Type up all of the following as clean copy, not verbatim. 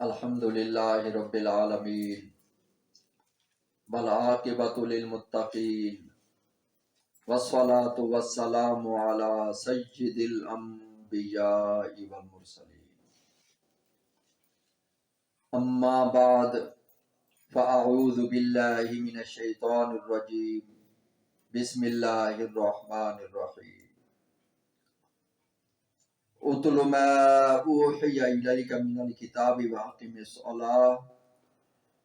الحمد للہ رب العالمین والعاقبۃ للمتقین والصلاة والسلام علی سید الانبیاء والمرسلین اما بعد فاعوذ باللہ من الشیطان الرجیم بسم اللہ الرحمن الرحیم اتل ما اوحی الیک من الکتاب واقم الصلاۃ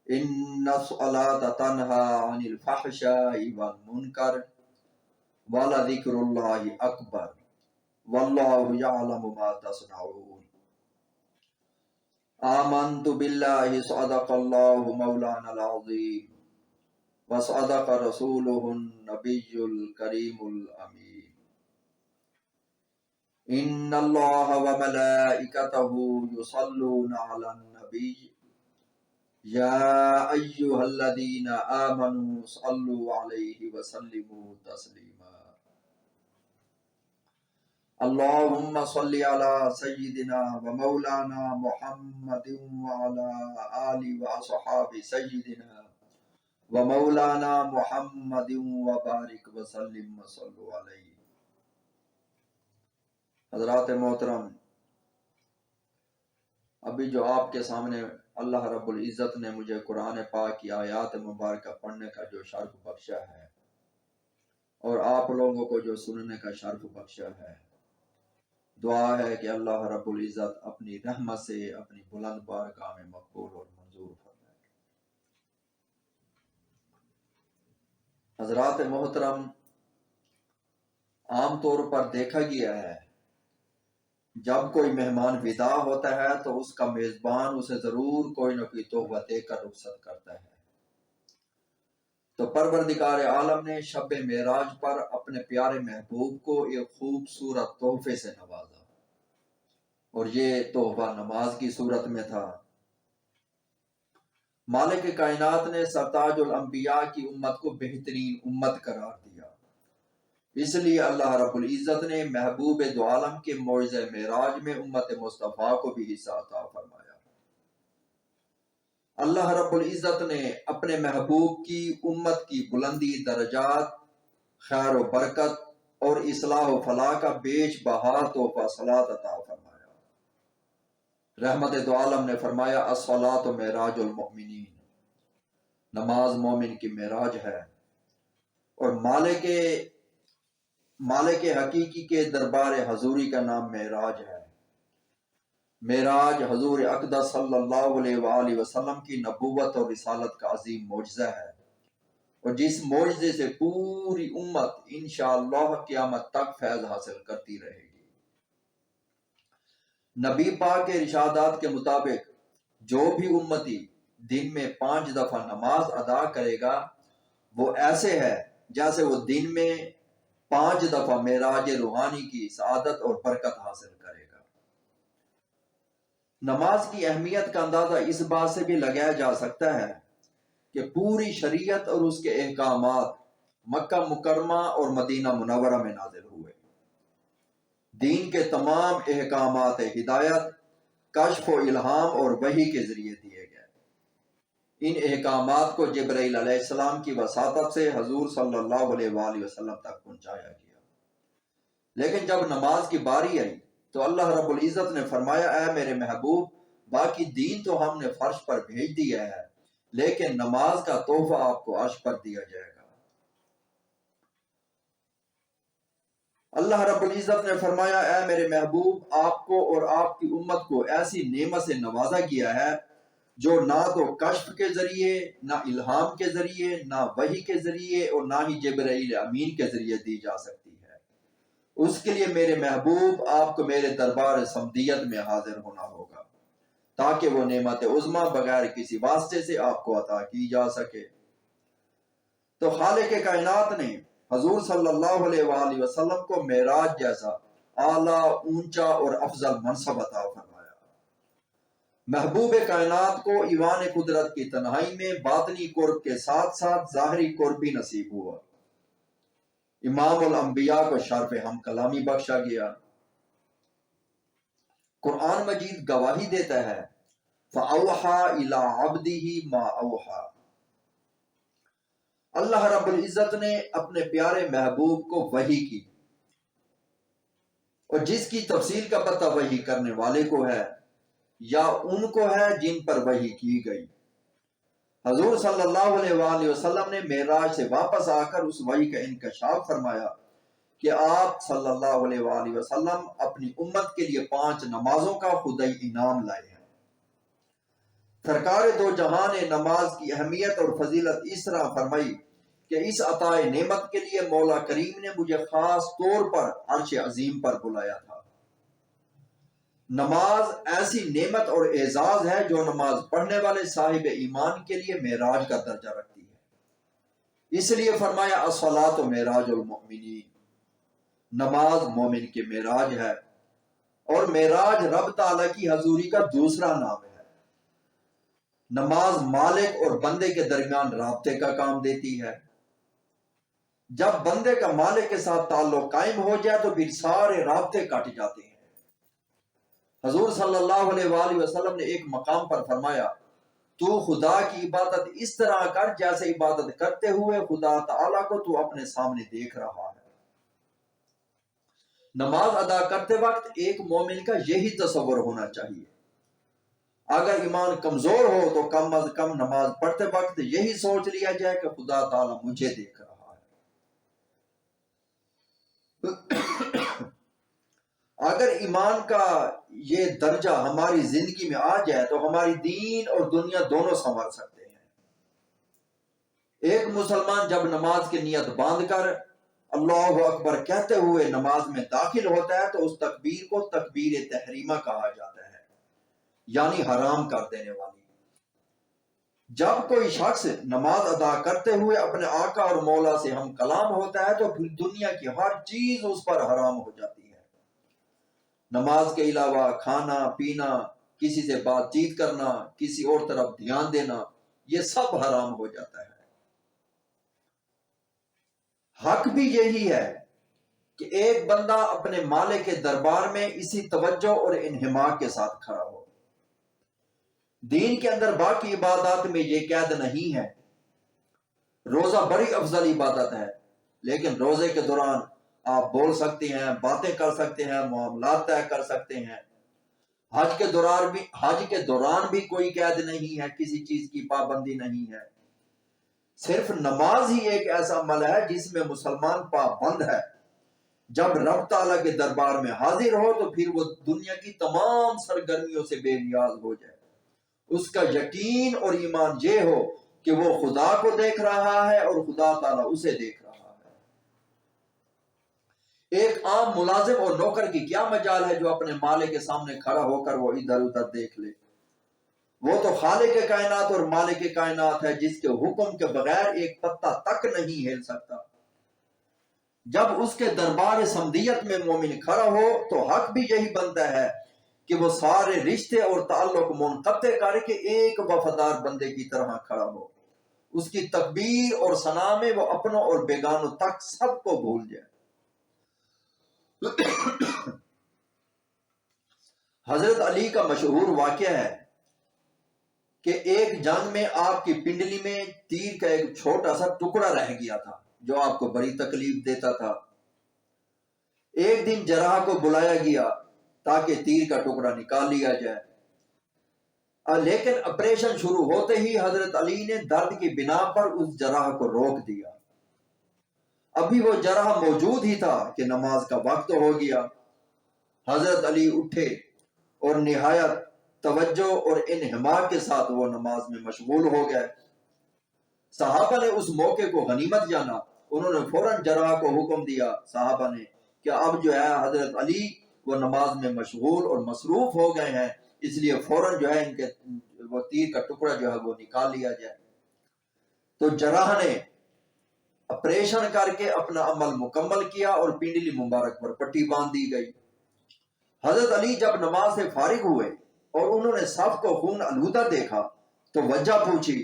ان الصلاۃ تنہی عن الفحشاء والمنکر ولذکر اللہ اکبر واللہ یعلم ما تصنعون آمنت باللہ صدق اللہ مولانا العظیم وصدق رسولہ النبی الکریم الامین ان اللہ وملائکتہ یصلون علی النبی یا ایہا الذین آمنوا صلوا علیہ وسلموا تسلیما اللہم صل علی سیدنا ومولانا محمد وعلی آل واصحاب سیدنا ومولانا محمد وبارک وسلم وصلوا علیہ۔ حضرات محترم، ابھی جو آپ کے سامنے اللہ رب العزت نے مجھے قرآن پاک کی آیات مبارکہ پڑھنے کا جو شرف بخشا ہے اور آپ لوگوں کو جو سننے کا شرف بخشا ہے، دعا ہے کہ اللہ رب العزت اپنی رحمت سے اپنی بلند بارگاہ میں مقبول اور منظور فرمائے۔ حضرات محترم، عام طور پر دیکھا گیا ہے جب کوئی مہمان ودا ہوتا ہے تو اس کا میزبان اسے ضرور کوئی نہ کوئی تحفہ دے کر رخصت کرتا ہے۔ تو پروردگار عالم نے شب معراج پر اپنے پیارے محبوب کو ایک خوبصورت تحفے سے نوازا، اور یہ تحفہ نماز کی صورت میں تھا۔ مالک کائنات نے سرتاج الانبیاء کی امت کو بہترین امت قرار دیا، اس لیے اللہ رب العزت نے محبوب دو عالم کے معجزہ معراج میں امت مصطفیٰ کو بھی حصہ عطا فرمایا۔ اللہ رب العزت نے اپنے محبوب کی امت کی بلندی، درجات، خیر و برکت اور اصلاح و فلاح کا بیش بہا تحفہ صلاۃ عطا فرمایا۔ رحمت دو عالم نے فرمایا الصلاۃ معراج المؤمنین، نماز مومن کی معراج ہے، اور مالک حقیقی کے دربار حضوری کا نام معراج ہے۔ معراج حضور اقدس صلی اللہ علیہ وآلہ وسلم کی نبوت اور رسالت کا عظیم معجزہ ہے، اور جس معجزے سے پوری امت انشاءاللہ قیامت تک فیض حاصل کرتی رہے گی۔ نبی پاک کے ارشادات کے مطابق جو بھی امتی دن میں 5 دفعہ نماز ادا کرے گا وہ ایسے ہے جیسے وہ دن میں 5 دفعہ معراج روحانی کی سعادت اور برکت حاصل کرے گا۔ نماز کی اہمیت کا اندازہ اس بات سے بھی لگایا جا سکتا ہے کہ پوری شریعت اور اس کے احکامات مکہ مکرمہ اور مدینہ منورہ میں نازل ہوئے۔ دین کے تمام احکامات ہدایت، کشف و الہام اور وحی کے ذریعے دیے گئے۔ ان احکامات کو جبرائیل علیہ السلام کی وساطت سے حضور صلی اللہ علیہ وآلہ وسلم تک پہنچایا گیا۔ لیکن جب نماز کی باری آئی تو اللہ رب العزت نے فرمایا اے میرے محبوب، باقی دین تو ہم نے فرش پر بھیج دیا ہے، لیکن نماز کا تحفہ آپ کو عرش پر دیا جائے گا۔ اللہ رب العزت نے فرمایا اے میرے محبوب، آپ کو اور آپ کی امت کو ایسی نعمت سے نوازا گیا ہے جو نہ تو کشف کے ذریعے، نہ الہام کے ذریعے، نہ وحی کے ذریعے، اور نہ ہی جبرائیل امین کے ذریعے دی جا سکتی ہے۔ اس کے لیے میرے محبوب آپ کو میرے دربار صمدیت میں حاضر ہونا ہوگا تاکہ وہ نعمت عظمیٰ بغیر کسی واسطے سے آپ کو عطا کی جا سکے۔ تو خالق کائنات نے حضور صلی اللہ علیہ وآلہ وسلم کو معراج جیسا اعلیٰ، اونچا اور افضل منصب عطا فرمایا۔ محبوب کائنات کو ایوان قدرت کی تنہائی میں باطنی قرب کے ساتھ ساتھ ظاہری قرب بھی نصیب ہوا۔ امام الانبیاء کو شرف ہم کلامی بخشا گیا۔ قرآن مجید گواہی دیتا ہے فَأَوْحَى إِلَىٰ عَبْدِهِ مَا أَوْحَى۔ اللہ رب العزت نے اپنے پیارے محبوب کو وحی کی، اور جس کی تفصیل کا پتہ وحی کرنے والے کو ہے یا ان کو ہے جن پر وحی کی گئی۔ حضور صلی اللہ علیہ وآلہ وسلم نے معراج سے واپس آ کر اس وحی کا انکشاف فرمایا کہ آپ صلی اللہ علیہ وآلہ وسلم اپنی امت کے لیے 5 نمازوں کا خدائی انعام لائے ہیں۔ سرکار دو جہاں نے نماز کی اہمیت اور فضیلت اس طرح فرمائی کہ اس عطا نعمت کے لیے مولا کریم نے مجھے خاص طور پر عرش عظیم پر بلایا تھا۔ نماز ایسی نعمت اور اعزاز ہے جو نماز پڑھنے والے صاحب ایمان کے لیے معراج کا درجہ رکھتی ہے۔ اس لیے فرمایا الصلاۃ معراج المؤمنین، نماز مومن کے معراج ہے، اور معراج رب تعالیٰ کی حضوری کا دوسرا نام ہے۔ نماز مالک اور بندے کے درمیان رابطے کا کام دیتی ہے۔ جب بندے کا مالک کے ساتھ تعلق قائم ہو جائے تو پھر سارے رابطے کٹ جاتے ہیں۔ حضور صلی اللہ علیہ وآلہ وسلم نے ایک مقام پر فرمایا، تو خدا کی عبادت اس طرح کر جیسے عبادت کرتے ہوئے خدا تعالیٰ کو تو اپنے سامنے دیکھ رہا ہے۔ نماز ادا کرتے وقت ایک مومن کا یہی تصور ہونا چاہیے۔ اگر ایمان کمزور ہو تو کم از کم نماز پڑھتے وقت یہی سوچ لیا جائے کہ خدا تعالیٰ مجھے دیکھ رہا ہے۔ اگر ایمان کا یہ درجہ ہماری زندگی میں آ جائے تو ہماری دین اور دنیا دونوں سنور سکتے ہیں۔ ایک مسلمان جب نماز کی نیت باندھ کر اللہ اکبر کہتے ہوئے نماز میں داخل ہوتا ہے تو اس تکبیر کو تکبیر تحریمہ کہا جاتا ہے، یعنی حرام کر دینے والی۔ جب کوئی شخص نماز ادا کرتے ہوئے اپنے آقا اور مولا سے ہم کلام ہوتا ہے تو پھر دنیا کی ہر چیز اس پر حرام ہو جاتی ہے۔ نماز کے علاوہ کھانا پینا، کسی سے بات چیت کرنا، کسی اور طرف دھیان دینا، یہ سب حرام ہو جاتا ہے۔ حق بھی یہی ہے کہ ایک بندہ اپنے مالک کے دربار میں اسی توجہ اور انہماک کے ساتھ کھڑا ہو۔ دین کے اندر باقی عبادات میں یہ قید نہیں ہے۔ روزہ بڑی افضل عبادت ہے، لیکن روزے کے دوران آپ بول سکتے ہیں، باتیں کر سکتے ہیں، معاملات طے کر سکتے ہیں۔ حج کے دوران بھی کوئی قید نہیں ہے، کسی چیز کی پابندی نہیں ہے۔ صرف نماز ہی ایک ایسا عمل ہے جس میں مسلمان پابند ہے۔ جب رب تعالیٰ کے دربار میں حاضر ہو تو پھر وہ دنیا کی تمام سرگرمیوں سے بے نیاز ہو جائے۔ اس کا یقین اور ایمان یہ ہو کہ وہ خدا کو دیکھ رہا ہے اور خدا تعالیٰ اسے دیکھ رہا ہے۔ ایک عام ملازم اور نوکر کی کیا مجال ہے جو اپنے مالک کے سامنے کھڑا ہو کر وہ ادھر ادھر دیکھ لے؟ وہ تو خالق کائنات اور مالک کائنات ہے جس کے حکم کے بغیر ایک پتا تک نہیں ہل سکتا۔ جب اس کے دربار سمدیت میں مومن کھڑا ہو تو حق بھی یہی بنتا ہے کہ وہ سارے رشتے اور تعلق منقطع کر کے ایک وفادار بندے کی طرح کھڑا ہو۔ اس کی تکبیر اور ثنا میں وہ اپنوں اور بیگانوں تک سب کو بھول جائے۔ حضرت علی کا مشہور واقعہ ہے کہ ایک جنگ میں آپ کی پنڈلی میں تیر کا ایک چھوٹا سا ٹکڑا رہ گیا تھا جو آپ کو بڑی تکلیف دیتا تھا۔ ایک دن جراح کو بلایا گیا تاکہ تیر کا ٹکڑا نکال لیا جائے، لیکن آپریشن شروع ہوتے ہی حضرت علی نے درد کی بنا پر اس جراح کو روک دیا۔ ابھی وہ جراح موجود ہی تھا کہ نماز کا وقت ہو گیا۔ حضرت علی اٹھے اور نہایت توجہ اور انہماک کے ساتھ وہ نماز میں مشغول ہو گئے۔ صحابہ نے اس موقع کو غنیمت جانا، انہوں نے فوراً جراح کو حکم دیا صحابہ نے کہ اب جو ہے حضرت علی وہ نماز میں مشغول اور مصروف ہو گئے ہیں، اس لیے فوراً جو ہے ان کے وہ تیر کا ٹکڑا جو ہے وہ نکال لیا جائے۔ تو جراح نے آپریشن کر کے اپنا عمل مکمل کیا اور پنڈلی مبارک پر پٹی باندھ دی گئی۔ حضرت علی جب نماز سے فارغ ہوئے اور انہوں نے صف کو خون آلودہ دیکھا تو وجہ پوچھی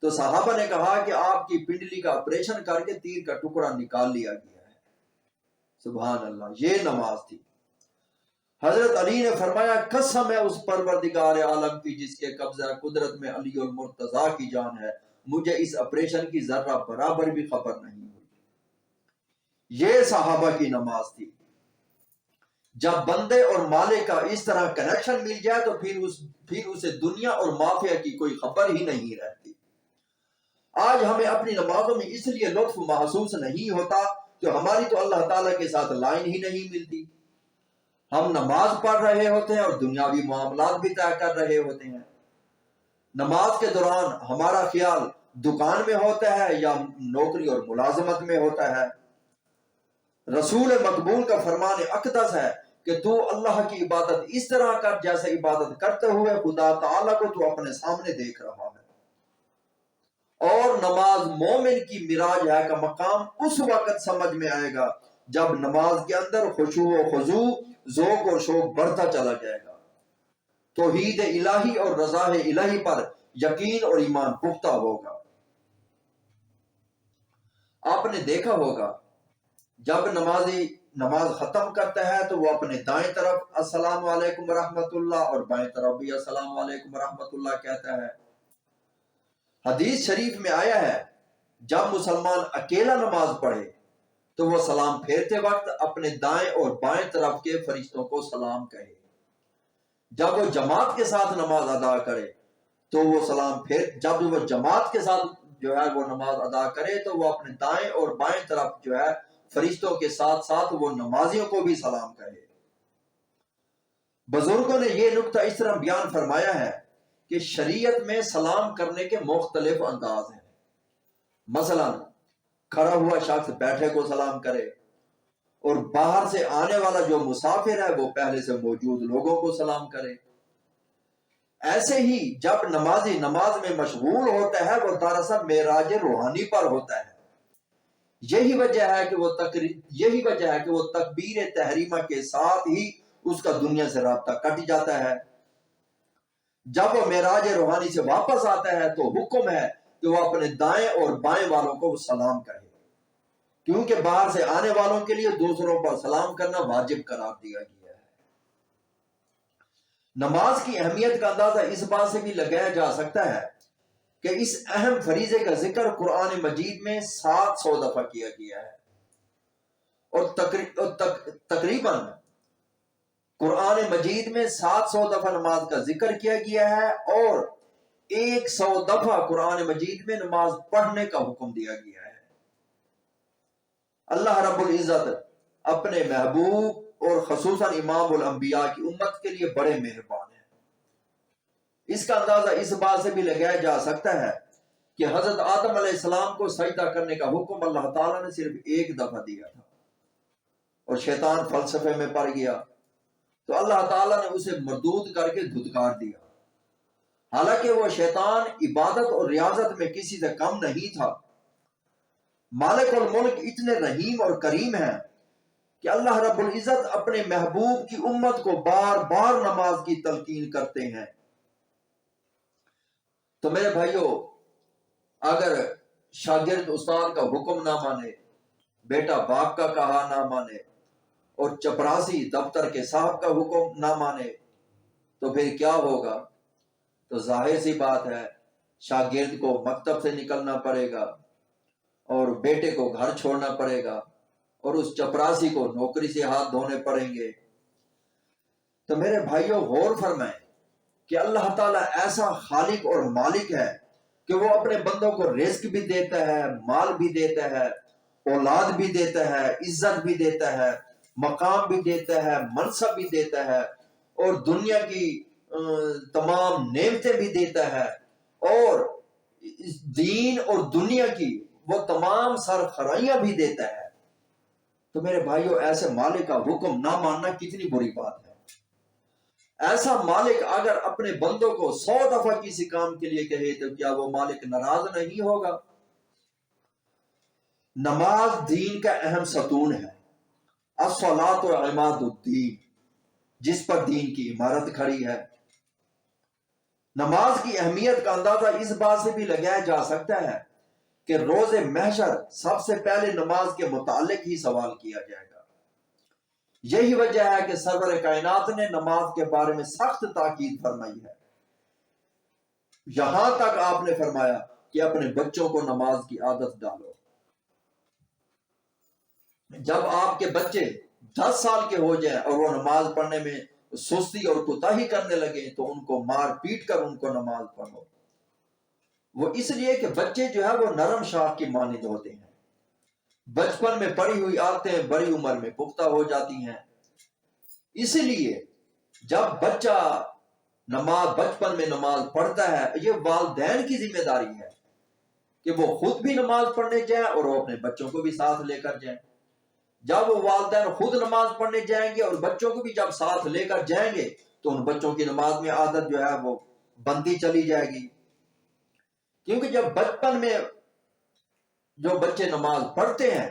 تو صحابہ نے کہا کہ آپ کی پنڈلی کا آپریشن کر کے تیر کا ٹکڑا نکال لیا گیا ہے۔ سبحان اللہ، یہ نماز تھی۔ حضرت علی نے فرمایا قسم ہے اس پروردگار عالم کی جس کے قبضہ قدرت میں علی اور مرتضیٰ کی جان ہے، مجھے اس آپریشن کی ذرہ برابر بھی خبر نہیں ہوئی۔ یہ صحابہ کی نماز تھی۔ جب بندے اور مالک کا اس طرح کنیکشن مل جائے تو پھر اسے دنیا اور مافیا کی کوئی خبر ہی نہیں رہتی۔ آج ہمیں اپنی نمازوں میں اس لیے لطف محسوس نہیں ہوتا کہ ہماری تو اللہ تعالیٰ کے ساتھ لائن ہی نہیں ملتی۔ ہم نماز پڑھ رہے ہوتے ہیں اور دنیاوی معاملات بھی طے کر رہے ہوتے ہیں۔ نماز کے دوران ہمارا خیال دکان میں ہوتا ہے یا نوکری اور ملازمت میں ہوتا ہے۔ رسول مقبول کا فرمان اقدس ہے کہ تو اللہ کی عبادت اس طرح کر جیسے عبادت کرتے ہوئے خدا تعالیٰ کو تو اپنے سامنے دیکھ رہا ہے۔ اور نماز مومن کی معراج ہے کا مقام اس وقت سمجھ میں آئے گا جب نماز کے اندر خشوع و خضوع، ذوق اور شوق بڑھتا چلا جائے گا، توحید الہی اور رضا الہی پر یقین اور ایمان پختہ ہوگا۔ آپ نے دیکھا ہوگا جب نمازی نماز ختم کرتا ہے تو وہ اپنے دائیں طرف السلام علیکم ورحمۃ اللہ اور بائیں طرف بھی السلام علیکم ورحمۃ اللہ کہتا ہے۔ حدیث شریف میں آیا ہے جب مسلمان اکیلا نماز پڑھے تو وہ سلام پھیرتے وقت اپنے دائیں اور بائیں طرف کے فرشتوں کو سلام کہے۔ جب وہ جماعت کے ساتھ نماز ادا کرے تو وہ جب وہ جماعت کے ساتھ جو ہے وہ نماز ادا کرے تو وہ اپنے دائیں اور بائیں طرف جو ہے فرشتوں کے ساتھ ساتھ وہ نمازیوں کو بھی سلام کہے۔ بزرگوں نے یہ نکتہ اس طرح بیان فرمایا ہے کہ شریعت میں سلام کرنے کے مختلف انداز ہیں۔ مثلا کھڑا ہوا شخص بیٹھے کو سلام کرے، اور باہر سے آنے والا جو مسافر ہے وہ پہلے سے موجود لوگوں کو سلام کرے۔ ایسے ہی جب نمازی نماز میں مشغول ہوتا ہے وہ دراصل معراج روحانی پر ہوتا ہے۔ یہی وجہ ہے کہ وہ تکبیر تحریمہ کے ساتھ ہی اس کا دنیا سے رابطہ کٹ جاتا ہے۔ جب وہ معراج روحانی سے واپس آتا ہے تو حکم ہے کہ وہ اپنے دائیں اور بائیں والوں کو سلام کرے، کیونکہ باہر سے آنے والوں کے لیے دوسروں پر سلام کرنا واجب قرار دیا گیا ہے۔ نماز کی اہمیت کا اندازہ اس بات سے بھی لگایا جا سکتا ہے کہ اس اہم فریضے کا ذکر قرآن مجید میں 700 دفعہ کیا گیا ہے، اور تقریباً قرآن مجید میں 700 دفعہ نماز کا ذکر کیا گیا ہے، اور 100 دفعہ قرآن مجید میں نماز پڑھنے کا حکم دیا گیا ہے۔ اللہ رب العزت اپنے محبوب اور خصوصاً امام الانبیاء کی امت کے لیے بڑے مہربان ہیں۔ اس کا اندازہ اس بات سے بھی لگایا جا سکتا ہے کہ حضرت آدم علیہ السلام کو سجدہ کرنے کا حکم اللہ تعالیٰ نے صرف ایک دفعہ دیا تھا، اور شیطان فلسفے میں پڑ گیا تو اللہ تعالیٰ نے اسے مردود کر کے دھتکار دیا۔ حالانکہ وہ شیطان عبادت اور ریاضت میں کسی سے کم نہیں تھا۔ مالک الملک اتنے رحیم اور کریم ہیں کہ اللہ رب العزت اپنے محبوب کی امت کو بار بار نماز کی تلقین کرتے ہیں۔ تو میرے بھائیوں، اگر شاگرد استاد کا حکم نہ مانے، بیٹا باپ کا کہا نہ مانے، اور چپراسی دفتر کے صاحب کا حکم نہ مانے تو پھر کیا ہوگا؟ تو ظاہر سی بات ہے شاگرد کو مکتب سے نکلنا پڑے گا، اور بیٹے کو گھر چھوڑنا پڑے گا، اور اس چپراسی کو نوکری سے ہاتھ دھونے پڑیں گے۔ تو میرے بھائیوں غور فرمائیں کہ اللہ تعالیٰ ایسا خالق اور مالک ہے کہ وہ اپنے بندوں کو رزق بھی دیتا ہے، مال بھی دیتا ہے، اولاد بھی دیتا ہے، عزت بھی دیتا ہے، مقام بھی دیتا ہے، منصب بھی دیتا ہے، اور دنیا کی تمام نعمتیں بھی دیتا ہے، اور دین اور دنیا کی وہ تمام سرخرائیاں بھی دیتا ہے۔ تو میرے بھائیوں، ایسے مالک کا حکم نہ ماننا کتنی بری بات ہے۔ ایسا مالک اگر اپنے بندوں کو 100 دفعہ کسی کام کے لیے کہے تو کیا وہ مالک ناراض نہیں ہوگا؟ نماز دین کا اہم ستون ہے، الصلاۃ عماد الدین، جس پر دین کی عمارت کھڑی ہے۔ نماز کی اہمیت کا اندازہ اس بات سے بھی لگایا جا سکتا ہے کہ روز محشر سب سے پہلے نماز کے متعلق ہی سوال کیا جائے گا۔ یہی وجہ ہے کہ سرور کائنات نے نماز کے بارے میں سخت تاکید فرمائی ہے، یہاں تک آپ نے فرمایا کہ اپنے بچوں کو نماز کی عادت ڈالو۔ جب آپ کے بچے 10 سال کے ہو جائیں اور وہ نماز پڑھنے میں سستی اور کوتاہی کرنے لگے تو ان کو مار پیٹ کر ان کو نماز پڑھو۔ وہ اس لیے کہ بچے جو ہے وہ نرم شاخ کی مانند ہوتے ہیں، بچپن میں پڑی ہوئی عادتیں بڑی عمر میں پختہ ہو جاتی ہیں۔ اسی لیے جب بچہ بچپن میں نماز پڑھتا ہے، یہ والدین کی ذمہ داری ہے کہ وہ خود بھی نماز پڑھنے جائیں اور وہ اپنے بچوں کو بھی ساتھ لے کر جائیں۔ جب وہ والدین خود نماز پڑھنے جائیں گے اور بچوں کو بھی جب ساتھ لے کر جائیں گے تو ان بچوں کی نماز میں عادت جو ہے وہ بنتی چلی جائے گی، کیونکہ جب بچپن میں جو بچے نماز پڑھتے ہیں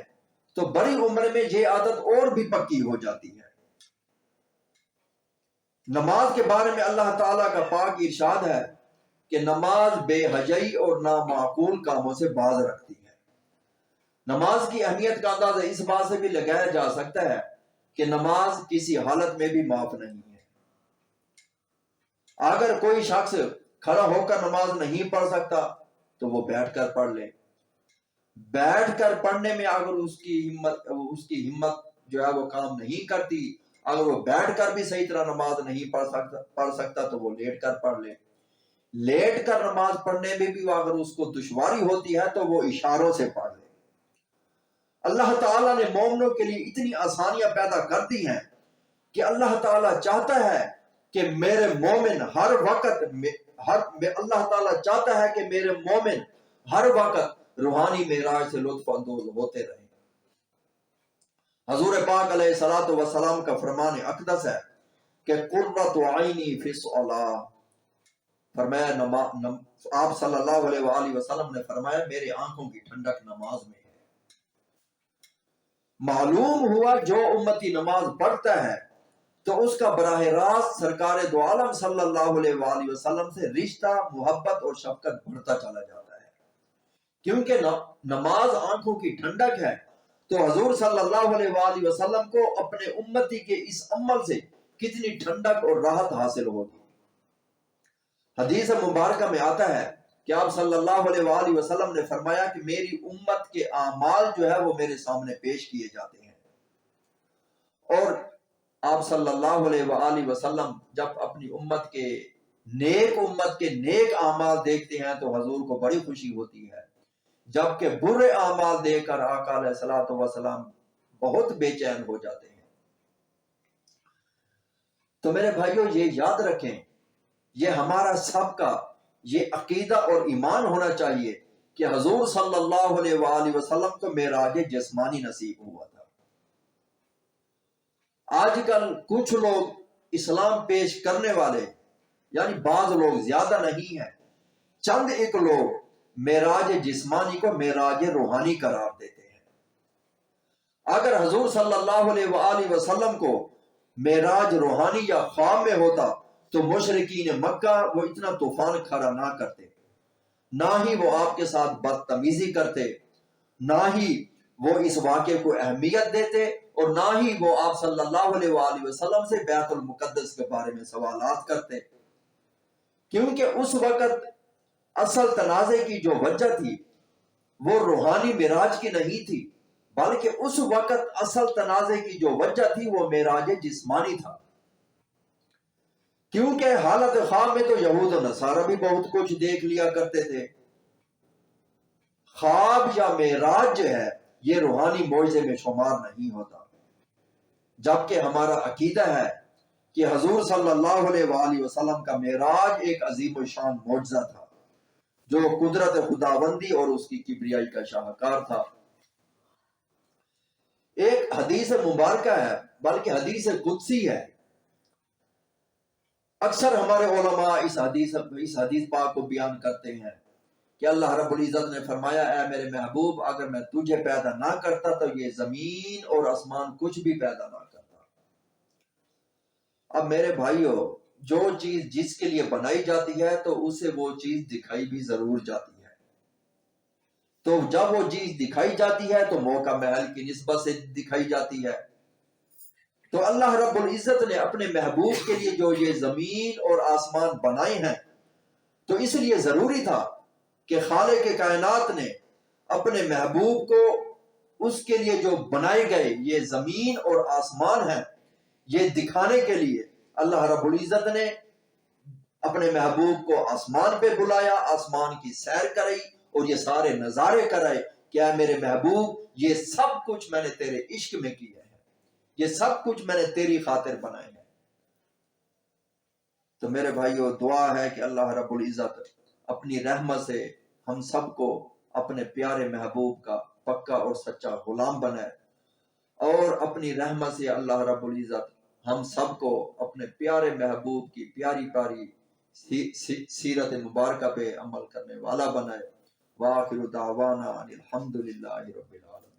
تو بڑی عمر میں یہ عادت اور بھی پکی ہو جاتی ہے۔ نماز کے بارے میں اللہ تعالیٰ کا پاک ارشاد ہے کہ نماز بے حیائی اور نامعقول کاموں سے باز رکھتی ہے۔ نماز کی اہمیت کا اندازہ اس بات سے بھی لگایا جا سکتا ہے کہ نماز کسی حالت میں بھی معاف نہیں ہے۔ اگر کوئی شخص کھڑا ہو کر نماز نہیں پڑھ سکتا تو وہ بیٹھ کر پڑھ لے۔ بیٹھ کر پڑھنے میں اگر اس کی ہمت جو ہے وہ کام نہیں کرتی، اگر وہ بیٹھ کر بھی صحیح طرح نماز نہیں پڑھ سکتا تو وہ لیٹ کر پڑھ لے۔ لیٹ کر نماز پڑھنے میں بھی اگر اس کو دشواری ہوتی ہے تو وہ اشاروں سے پڑھ لے۔ اللہ تعالیٰ نے مومنوں کے لیے اتنی آسانیاں پیدا کر دی ہیں کہ اللہ تعالیٰ چاہتا ہے کہ میرے مومن ہر وقت اللہ تعالیٰ چاہتا ہے کہ میرے مومن ہر وقت روحانی معراج سے لطف اندوز ہوتے رہیں۔ حضور پاک علیہ الصلوۃ والسلام کا فرمان اقدس ہے کہ قرۃ عینی فی الصلاۃ، فرمایا آپ صلی اللہ علیہ وآلہ وسلم نے فرمایا میرے آنکھوں کی ٹھنڈک نماز میں ہے۔ معلوم ہوا جو امتی نماز پڑھتا ہے تو اس کا براہ راست سرکار دو عالم صلی اللہ علیہ وآلہ وسلم سے رشتہ، محبت اور شفقت بڑھتا چلا جاتا ہے، کیونکہ نماز آنکھوں کی ٹھنڈک ہے۔ تو حضور صلی اللہ علیہ وآلہ وسلم کو اپنے امتی کے اس عمل سے کتنی ٹھنڈک اور راحت حاصل ہوگی۔ حدیث مبارکہ میں آتا ہے کہ آپ صلی اللہ علیہ وآلہ وسلم نے فرمایا کہ میری امت کے اعمال جو ہے وہ میرے سامنے پیش کیے جاتے ہیں، اور آپ صلی اللہ علیہ وآلہ وسلم جب اپنی امت کے نیک اعمال دیکھتے ہیں تو حضور کو بڑی خوشی ہوتی ہے، جبکہ برے اعمال دیکھ کر آقا علیہ الصلوۃ والسلام بہت بے چین ہو جاتے ہیں۔ تو میرے بھائیوں یہ یاد رکھیں، یہ ہمارا سب کا یہ عقیدہ اور ایمان ہونا چاہیے کہ حضور صلی اللہ علیہ وآلہ وسلم کو معراج جسمانی نصیب ہوا تھا۔ آج کل کچھ لوگ اسلام پیش کرنے والے، یعنی بعض لوگ، زیادہ نہیں ہیں، چند ایک لوگ معراج جسمانی کو معراج روحانی قرار دیتے ہیں۔ اگر حضور صلی اللہ علیہ وآلہ وسلم کو معراج روحانی یا خواب میں ہوتا تو مشرکین مکہ وہ اتنا طوفان کھڑا نہ کرتے، نہ ہی وہ آپ کے ساتھ بدتمیزی کرتے، نہ ہی وہ اس واقعے کو اہمیت دیتے، اور نہ ہی وہ آپ صلی اللہ علیہ وآلہ وسلم سے بیت المقدس کے بارے میں سوالات کرتے، کیونکہ اس وقت اصل تنازع کی جو وجہ تھی وہ روحانی معراج کی نہیں تھی، بلکہ اس وقت اصل تنازع کی جو وجہ تھی وہ معراج جسمانی تھا، کیونکہ حالت خواب میں تو یہود و نصارہ بھی بہت کچھ دیکھ لیا کرتے تھے۔ خواب یا معراج جو ہے یہ روحانی معجزے میں شمار نہیں ہوتا، جبکہ ہمارا عقیدہ ہے کہ حضور صلی اللہ علیہ وآلہ وسلم کا معراج ایک عظیم الشان معجزہ تھا جو قدرت خداوندی اور اس کی کبریائی کا شاہکار تھا۔ ایک حدیث مبارکہ ہے، بلکہ حدیث قدسی ہے، اکثر ہمارے علماء اس حدیث پاک کو بیان کرتے ہیں کہ اللہ رب العزت نے فرمایا اے میرے محبوب اگر میں تجھے پیدا نہ کرتا تو یہ زمین اور آسمان کچھ بھی پیدا نہ کرتا۔ اب میرے بھائیوں، جو چیز جس کے لیے بنائی جاتی ہے تو اسے وہ چیز دکھائی بھی ضرور جاتی ہے، تو جب وہ چیز دکھائی جاتی ہے تو موقع محل کی نسبت سے دکھائی جاتی ہے۔ تو اللہ رب العزت نے اپنے محبوب کے لیے جو یہ زمین اور آسمان بنائے ہیں، تو اس لیے ضروری تھا کہ خالق کائنات نے اپنے محبوب کو اس کے لیے جو بنائے گئے یہ زمین اور آسمان ہیں، یہ دکھانے کے لیے اللہ رب العزت نے اپنے محبوب کو آسمان پہ بلایا، آسمان کی سیر کرائی اور یہ سارے نظارے کرائے کہ اے میرے محبوب، یہ سب کچھ میں نے تیرے عشق میں کیا ہے، یہ سب کچھ میں نے تیری خاطر بنائے ہیں۔ تو میرے بھائیو، دعا ہے کہ اللہ رب العزت اپنی رحمت سے ہم سب کو اپنے پیارے محبوب کا پکا اور سچا غلام بنائے، اور اپنی رحمت سے اللہ رب العزت ہم سب کو اپنے پیارے محبوب کی پیاری پیاری سیرت مبارکہ پہ عمل کرنے والا بنائے۔ وآخر دعوانا ان الحمد للہ رب العالمین۔